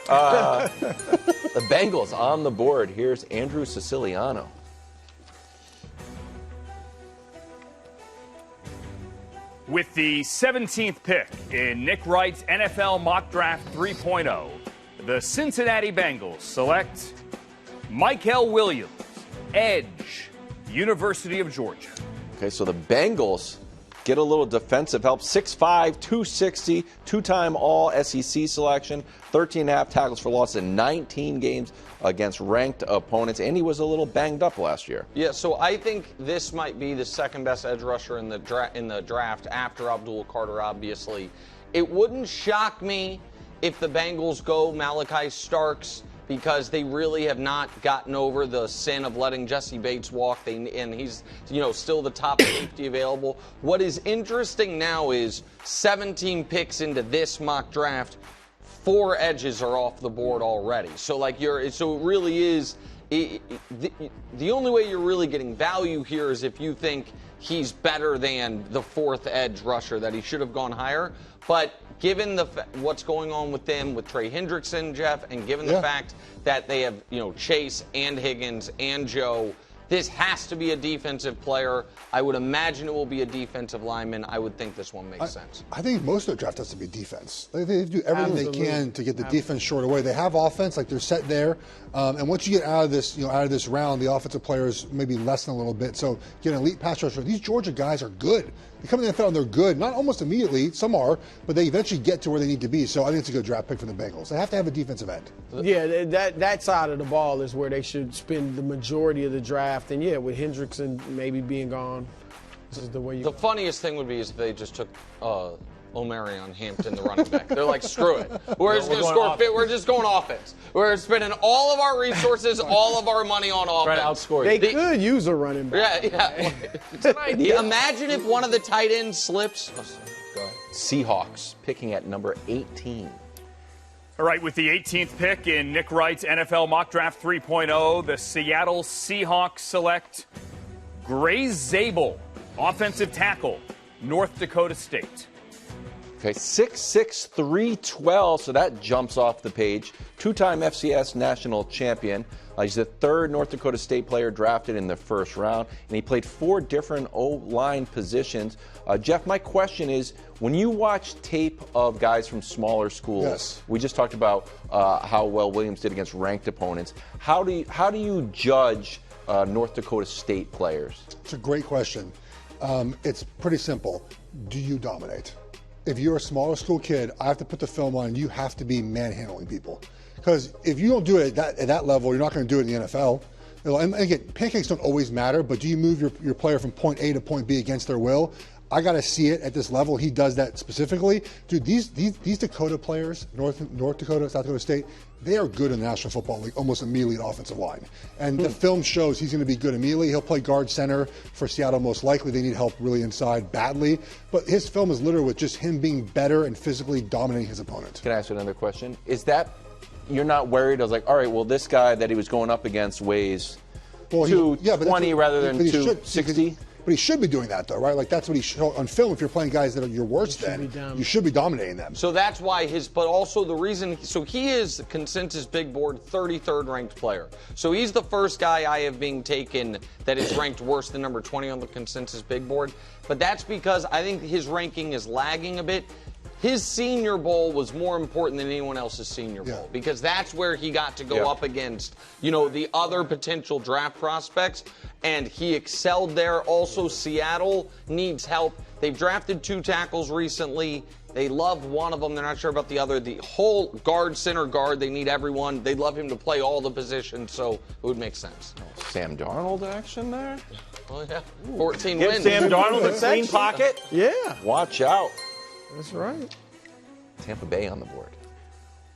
The Bengals on the board. Here's Andrew Siciliano. With the 17th pick in Nick Wright's NFL Mock Draft 3.0, the Cincinnati Bengals select Mykel Williams, edge, University of Georgia. Okay, so the Bengals get a little defensive help. 6'5", 260, two-time All-SEC selection, 13.5 tackles for loss in 19 games against ranked opponents, and he was a little banged up last year. Yeah, so I think this might be the second best edge rusher in the draft after Abdul Carter, obviously. It wouldn't shock me if the Bengals go Malachi Starks, because they really have not gotten over the sin of letting Jesse Bates walk, and he's still the top safety available. What is interesting now is 17 picks into this mock draft, 4 edges are off the board already. So it really is. The only way you're really getting value here is if you think he's better than the 4th edge rusher, that he should have gone higher. But given what's going on with them, with Trey Hendrickson, Jeff, and given the fact that they have Chase and Higgins and Joe, this has to be a defensive player. I would imagine it will be a defensive lineman. I would think this one makes sense. I think most of the draft has to be defense. They do everything they can to get the defense short away. They have offense, they're set there. And once you get out of this round, the offensive players maybe lessen a little bit. So get an elite pass rusher. These Georgia guys are good. They come in the NFL and they're good. Not almost immediately, some are, but they eventually get to where they need to be. So I think it's a good draft pick for the Bengals. They have to have a defensive end. Yeah, that side of the ball is where they should spend the majority of the draft. And with Hendrickson maybe being gone, this is the way you. The funniest thing would be is if they just took Omarion Hampton, the running back. They're like, screw it. We're just going to score. We're just going offense. We're spending all of our resources, all of our money on offense. Trying to outscore you. They could use a running back. Yeah. It's an idea. Imagine if one of the tight ends slips. Go ahead. Seahawks picking at number 18. All right, with the 18th pick in Nick Wright's NFL Mock Draft 3.0, the Seattle Seahawks select Gray Zabel, offensive tackle, North Dakota State. Okay, 6'6", 312, so that jumps off the page. Two-time FCS national champion. He's the 3rd North Dakota State player drafted in the 1st round, and he played 4 different O-line positions. Jeff, my question is, when you watch tape of guys from smaller schools, we just talked about how well Williams did against ranked opponents. How do you judge North Dakota State players? It's a great question. It's pretty simple. Do you dominate? If you're a smaller school kid, I have to put the film on, and you have to be manhandling people. Because if you don't do it at that level, you're not going to do it in the NFL. And again, pancakes don't always matter, but do you move your player from point A to point B against their will? I got to see it at this level. He does that specifically. Dude, these Dakota players, North Dakota, South Dakota State, they are good in the National Football League, almost immediately at offensive line. And the film shows he's going to be good immediately. He'll play guard center for Seattle most likely. They need help really inside badly. But his film is littered with just him being better and physically dominating his opponent. Can I ask you another question? Is that, you're not worried? I was like, all right, well, this guy that he was going up against weighs 220 rather than 260? But he should be doing that, though, right? That's what he should on film. If you're playing guys that are your worst, you should be dominating them. So that's why but also the reason, so he is the consensus big board 33rd ranked player. So he's the first guy I have being taken that is ranked worse than number 20 on the consensus big board. But that's because I think his ranking is lagging a bit. His Senior Bowl was more important than anyone else's Senior Bowl because that's where he got to go up against, the other potential draft prospects, and he excelled there. Also, Seattle needs help. They've drafted 2 tackles recently. They love one of them. They're not sure about the other. The whole center guard, they need everyone. They'd love him to play all the positions, so it would make sense. Sam Darnold action there? Oh, yeah. 14 wins. Sam Darnold a clean pocket? Yeah. Watch out. That's right. Tampa Bay on the board.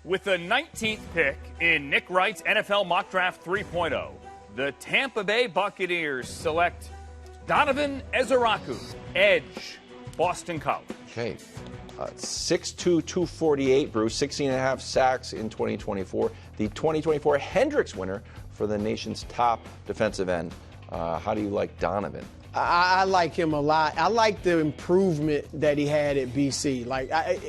With the 19th pick in Nick Wright's NFL Mock Draft 3.0, the Tampa Bay Buccaneers select Donovan Ezeraku, edge, Boston College. Okay. 6'2", 248, Bruce, 16.5 sacks in 2024. The 2024 Hendricks winner for the nation's top defensive end. How do you like Donovan? I like him a lot. I like the improvement that he had at BC.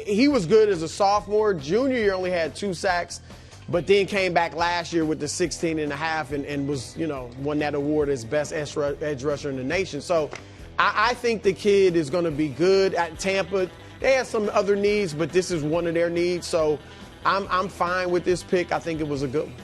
He was good as a sophomore. Junior year only had 2 sacks. but then came back last year with the 16.5 and was, won that award as best edge rusher in the nation. So I think the kid is going to be good at Tampa. They have some other needs, but this is one of their needs. So I'm fine with this pick. I think it was a good one.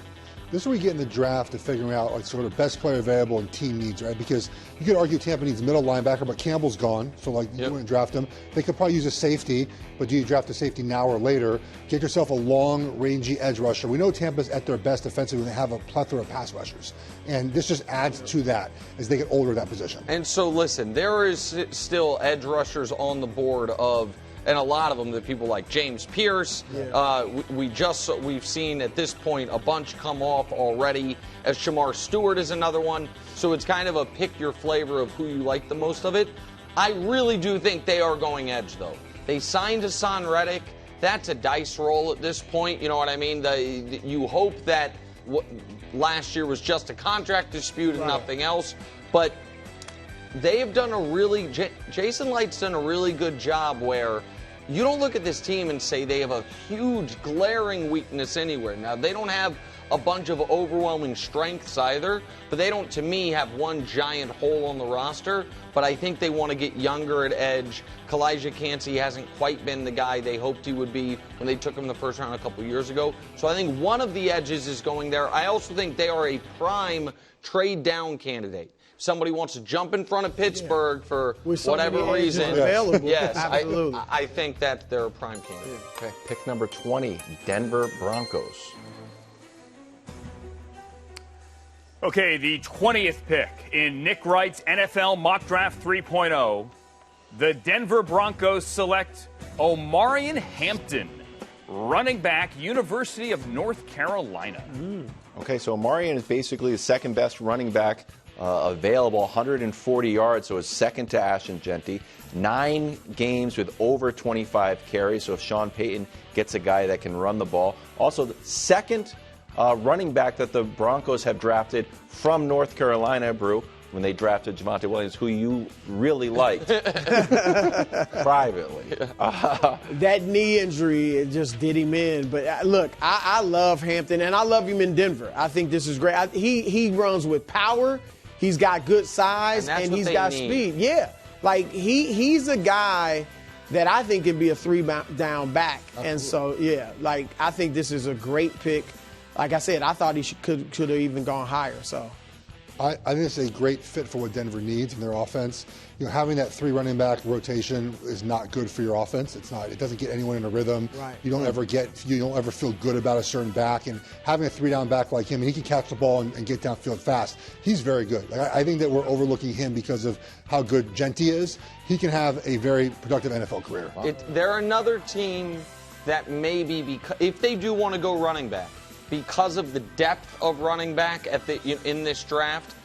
This is where we get in the draft to figuring out like sort of best player available and team needs, right? Because you could argue Tampa needs middle linebacker, but Campbell's gone, so you wouldn't draft him. They could probably use a safety, but do you draft a safety now or later? Get yourself a long, rangy edge rusher. We know Tampa's at their best defensively when they have a plethora of pass rushers, and this just adds to that as they get older at that position. And so, listen, there is still edge rushers on the board of. And a lot of them that people like James Pierce. Yeah. We've seen at this point a bunch come off already. As Shamar Stewart is another one. So it's kind of a pick your flavor of who you like the most of it. I really do think they are going edge though. They signed Hassan Reddick. That's a dice roll at this point. You know what I mean? You hope that last year was just a contract dispute and nothing else. But they have done Jason Light's done a really good job where you don't look at this team and say they have a huge glaring weakness anywhere. Now, they don't have a bunch of overwhelming strengths either, but they don't, to me, have one giant hole on the roster. But I think they want to get younger at edge. Kalijah Kancey hasn't quite been the guy they hoped he would be when they took him the first round a couple years ago. So I think one of the edges is going there. I also think they are a prime trade down candidate. Somebody wants to jump in front of Pittsburgh for whatever reason. Yes, absolutely. I think that they're a prime candidate. Okay, pick number 20, Denver Broncos. Okay, the 20th pick in Nick Wright's NFL Mock Draft 3.0, the Denver Broncos select Omarion Hampton, running back, University of North Carolina. Okay, so Omarion is basically the second best running back available, 140 yards, so it's second to Ashton Genty. 9 games with over 25 carries, so if Sean Payton gets a guy that can run the ball. Also, the second running back that the Broncos have drafted from North Carolina, Brew, when they drafted Javonte Williams, who you really liked privately. That knee injury, it just did him in. But look, I love Hampton, and I love him in Denver. I think this is great. He runs with power. He's got good size, and he's got speed. Yeah, like he's a guy that I think can be a 3-down back. And so, like I think this is a great pick. Like I said, I thought he could have even gone higher. So I think it's a great fit for what Denver needs in their offense. Having that 3 running back rotation is not good for your offense. It's not. It doesn't get anyone in a rhythm. Right. You don't ever feel good about a certain back. And having a 3-down back like him, and he can catch the ball and get downfield fast. He's very good. Like, I think that we're overlooking him because of how good Genty is. He can have a very productive NFL career. They're another team that maybe if they do want to go running back, because of the depth of running back in this draft,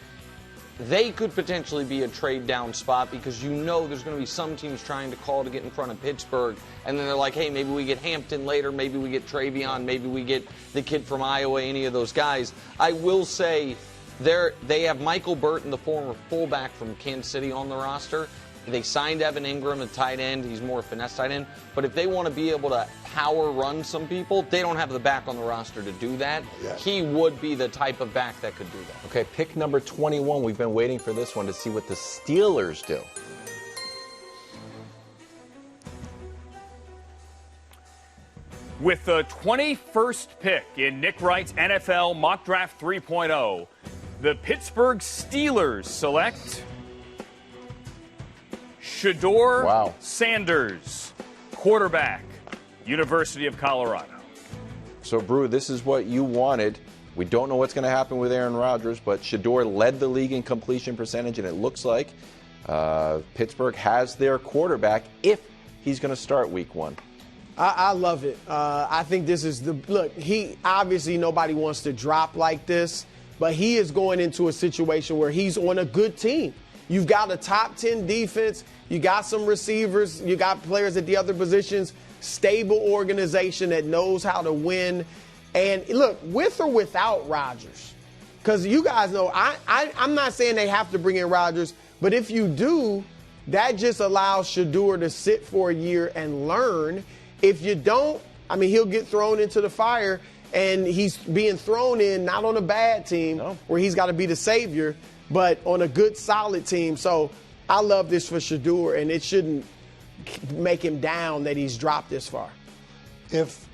they could potentially be a trade down spot because there's going to be some teams trying to call to get in front of Pittsburgh, and then they're like, hey, maybe we get Hampton later, maybe we get Travion, maybe we get the kid from Iowa, any of those guys. I will say they have Michael Burton, the former fullback from Kansas City, on the roster. They signed Evan Ingram, a tight end. He's more a finesse tight end. But if they want to be able to power run some people, they don't have the back on the roster to do that. Yeah. He would be the type of back that could do that. Okay, pick number 21. We've been waiting for this one to see what the Steelers do. With the 21st pick in Nick Wright's NFL Mock Draft 3.0, the Pittsburgh Steelers select Shedeur Sanders, quarterback, University of Colorado. So, Brew, this is what you wanted. We don't know what's going to happen with Aaron Rodgers, but Shedeur led the league in completion percentage, and it looks like Pittsburgh has their quarterback if he's going to start week 1. I love it. I think this is he obviously nobody wants to drop like this, but he is going into a situation where he's on a good team. You've got a top 10 defense. You got some receivers. You got players at the other positions. Stable organization that knows how to win. And look, with or without Rodgers, because you guys know, I'm not saying they have to bring in Rodgers, but if you do, that just allows Shedeur to sit for a year and learn. If you don't, I mean, he'll get thrown into the fire. And he's being thrown in not on a bad team where he's got to be the savior, but on a good, solid team. So I love this for Shedeur, and it shouldn't make him down that he's dropped this far. If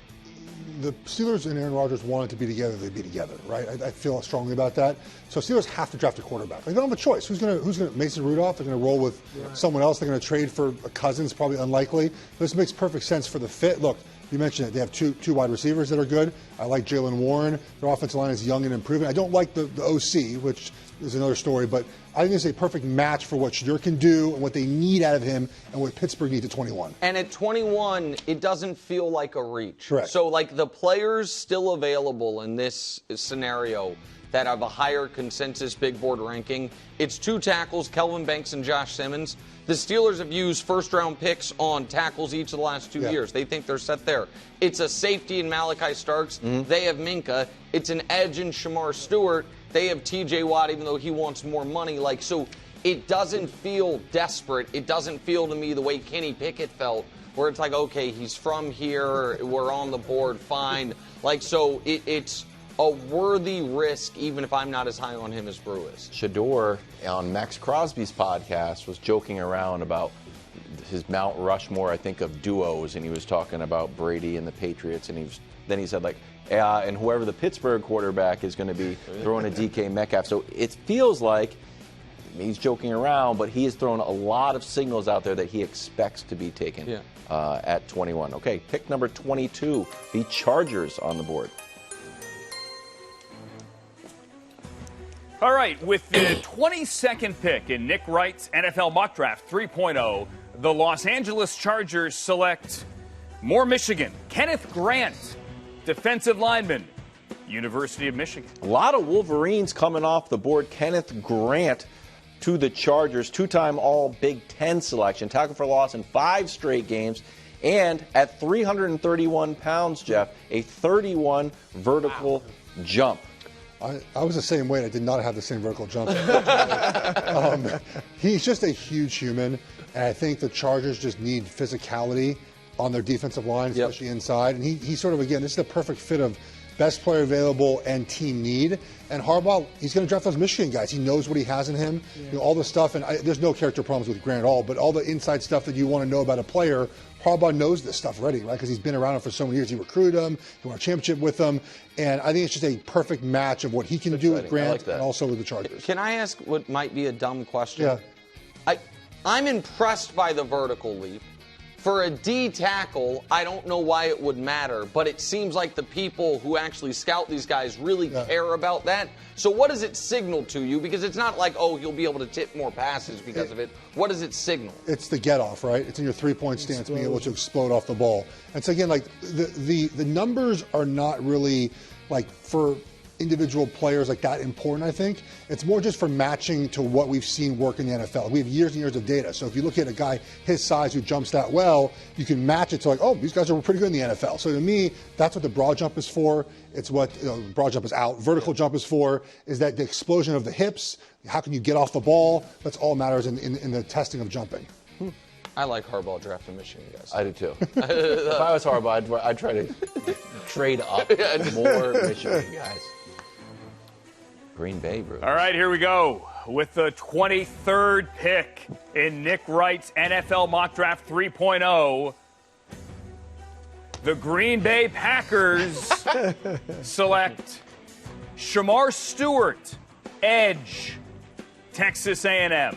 the Steelers and Aaron Rodgers wanted to be together, they'd be together, right? I feel strongly about that. So Steelers have to draft a quarterback. They don't have a choice. Who's going to Mason Rudolph? They're going to roll with someone else. They're going to trade for a Cousins, probably unlikely. This makes perfect sense for the fit. Look, you mentioned it. They have two wide receivers that are good. I like Jalen Warren. Their offensive line is young and improving. I don't like the OC, which is another story, but I think it's a perfect match for what Shedeur can do and what they need out of him and what Pittsburgh needs at 21. And at 21, it doesn't feel like a reach. Correct. So, like, the players still available in this scenario that have a higher consensus big board ranking, it's 2 tackles, Kelvin Banks and Josh Simmons. The Steelers have used first-round picks on tackles each of the last 2 years. They think they're set there. It's a safety in Malachi Starks. They have Minka. It's an edge in Shamar Stewart. They have T.J. Watt, even though he wants more money. So it doesn't feel desperate. It doesn't feel to me the way Kenny Pickett felt, where it's like, okay, he's from here. We're on the board, fine. So it's a worthy risk, even if I'm not as high on him as Brew is. Shedeur on Max Crosby's podcast was joking around about his Mount Rushmore, I think, of duos, and he was talking about Brady and the Patriots, and then he said, and whoever the Pittsburgh quarterback is going to be throwing a DK Metcalf. So it feels like he's joking around, but he has thrown a lot of signals out there that he expects to be taken at 21. Okay, pick number 22, the Chargers on the board. All right, with the 22nd pick in Nick Wright's NFL Mock Draft 3.0, the Los Angeles Chargers select more Michigan, Kenneth Grant, defensive lineman, University of Michigan. A lot of Wolverines coming off the board. Kenneth Grant to the Chargers, 2-time All-Big Ten selection, tackle for loss in 5 straight games, and at 331 pounds, Jeff, a 31 vertical jump. I was the same weight. I did not have the same vertical jump. He's just a huge human, and I think the Chargers just need physicality on their defensive line, especially inside. And he sort of, again, this is the perfect fit of best player available and team need. And Harbaugh, he's going to draft those Michigan guys. He knows what he has in him, all the stuff. And there's no character problems with Grant at all, but all the inside stuff that you want to know about a player, Harbaugh knows this stuff already, right? Because he's been around him for so many years. He recruited him, he won a championship with him, and I think it's just a perfect match of what he can do with Grant and also with the Chargers. Can I ask what might be a dumb question? Yeah. I'm impressed by the vertical leap. For a D tackle, I don't know why it would matter, but it seems like the people who actually scout these guys really care about that. So what does it signal to you? Because it's not like, oh, he'll be able to tip more passes because of it. What does it signal? It's the get-off, right? It's in your three-point stance, being able to explode off the ball. And so, again, the numbers are not really, for individual players that important, I think. It's more just for matching to what we've seen work in the NFL. We have years and years of data. So if you look at a guy his size who jumps that well, you can match it to these guys are pretty good in the NFL. So to me, that's what the broad jump is for. It's what broad jump is out. Vertical jump is for, is that the explosion of the hips. How can you get off the ball? That's all matters in the testing of jumping. I like Harbaugh drafting Michigan guys. I do too. If I was Harbaugh, I'd try to trade up more Michigan guys. Green Bay, Bruce. All right, here we go. With the 23rd pick in Nick Wright's NFL Mock Draft 3.0, the Green Bay Packers select Shamar Stewart, edge, Texas A&M.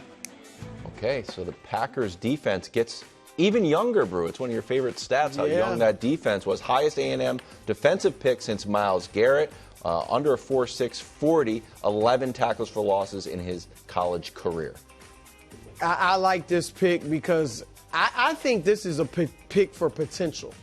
Okay, so the Packers defense gets even younger, Brew. It's one of your favorite stats, how young that defense was. Highest A&M defensive pick since Myles Garrett. Under a 4.6 40, 11 tackles for losses in his college career. I like this pick because I think this is a pick for potential.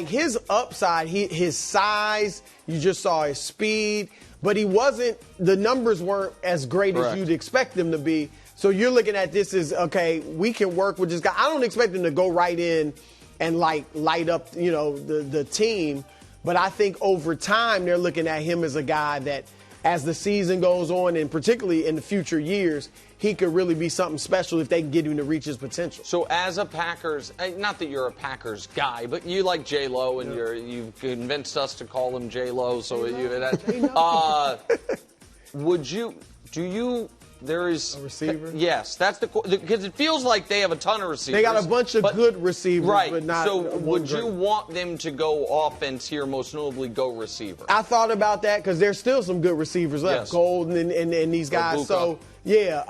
His upside, his size, you just saw his speed, but the numbers weren't as great as you'd expect them to be. So you're looking at this as, okay, we can work with this guy. I don't expect him to go right in and light up, the team. But I think over time, they're looking at him as a guy that as the season goes on, and particularly in the future years, he could really be something special if they can get him to reach his potential. So as a Packers, not that you're a Packers guy, but you like J-Lo, and you've convinced us to call him J-Lo. So there is a receiver? Yes, that's because it feels like they have a ton of receivers. They got a bunch of good receivers, right? But not. So would great. you want them to go offense here, most notably go receiver? I thought about that because there's still some good receivers left, Yes. Golden and these guys. Buka. So yeah,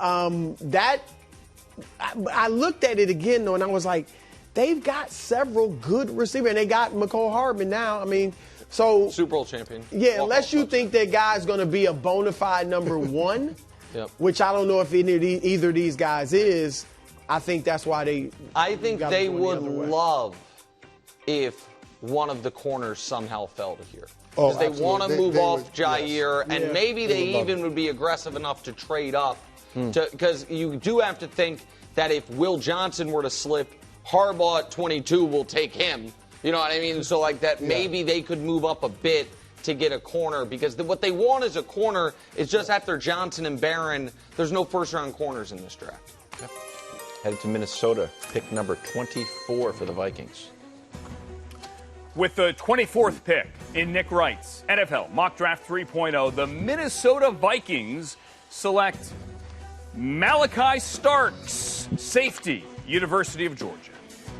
I looked at it again though, and I was like, they've got several good receivers, and they got McCole Hardman now. I mean. So Super Bowl champion. Yeah, unless you think that guy's going to be a bona fide number one, yep. which I don't know if either of these guys is. I think that's why they. I think they would love if one of the corners somehow fell to here. Because they want to move off Jair, and maybe they even would be aggressive enough to trade up. Because you do have to think that if Will Johnson were to slip, Harbaugh at 22 will take him. You know what I mean? So like that, maybe they could move up a bit to get a corner, because what they want is a corner. Is just after Johnson and Barron, there's no first-round corners in this draft. Yep. Headed to Minnesota, pick number 24 for the Vikings. With the 24th pick in Nick Wright's NFL Mock Draft 3.0, the Minnesota Vikings select Malachi Starks, safety, University of Georgia.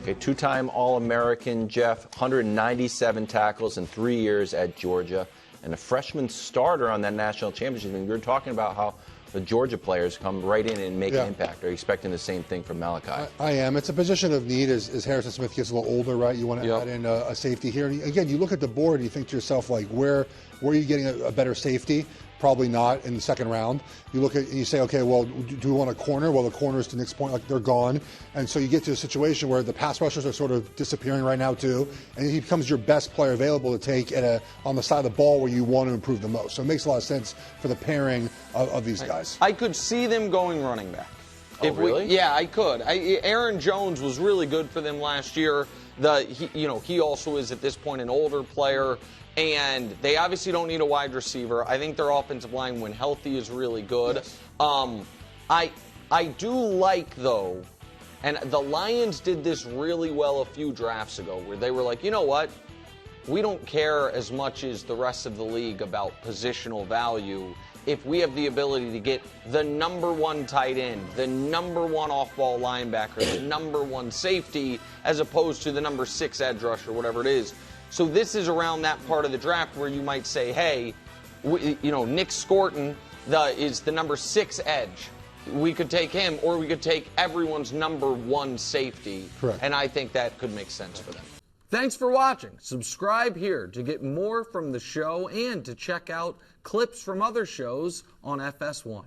Okay, two-time All-American, Jeff, 197 tackles in 3 years at Georgia, and a freshman starter on that national championship. And we were talking about how the Georgia players come right in and make an impact. Are you expecting the same thing from Malachi? I am. It's a position of need as Harrison Smith gets a little older, right? You want to add in a safety here. And again, you look at the board and you think to yourself, like, where are you getting a better safety? Probably not in the second round. You look at and you say, okay, well, do we want a corner? Well, the corners, to Nick's point, like they're gone. And so you get to a situation where the pass rushers are sort of disappearing right now too, and he becomes your best player available to take on the side of the ball where you want to improve the most. So it makes a lot of sense for the pairing of these guys. I could see them going running back. Really? Yeah, I could. Aaron Jones was really good for them last year. He also is at this point an older player. And they obviously don't need a wide receiver. I think their offensive line, when healthy, is really good. Yes. I do like, though, and the Lions did this really well a few drafts ago, where they were like, you know what? We don't care as much as the rest of the league about positional value if we have the ability to get the number one tight end, the number one off-ball linebacker, the number one safety, as opposed to the number 6 edge rusher, whatever it is. So this is around that part of the draft where you might say, hey, Nick Scorton is the number 6 edge. We could take him, or we could take everyone's number 1 safety. Correct. And I think that could make sense for them. Thanks for watching. Subscribe here to get more from the show and to check out clips from other shows on FS1.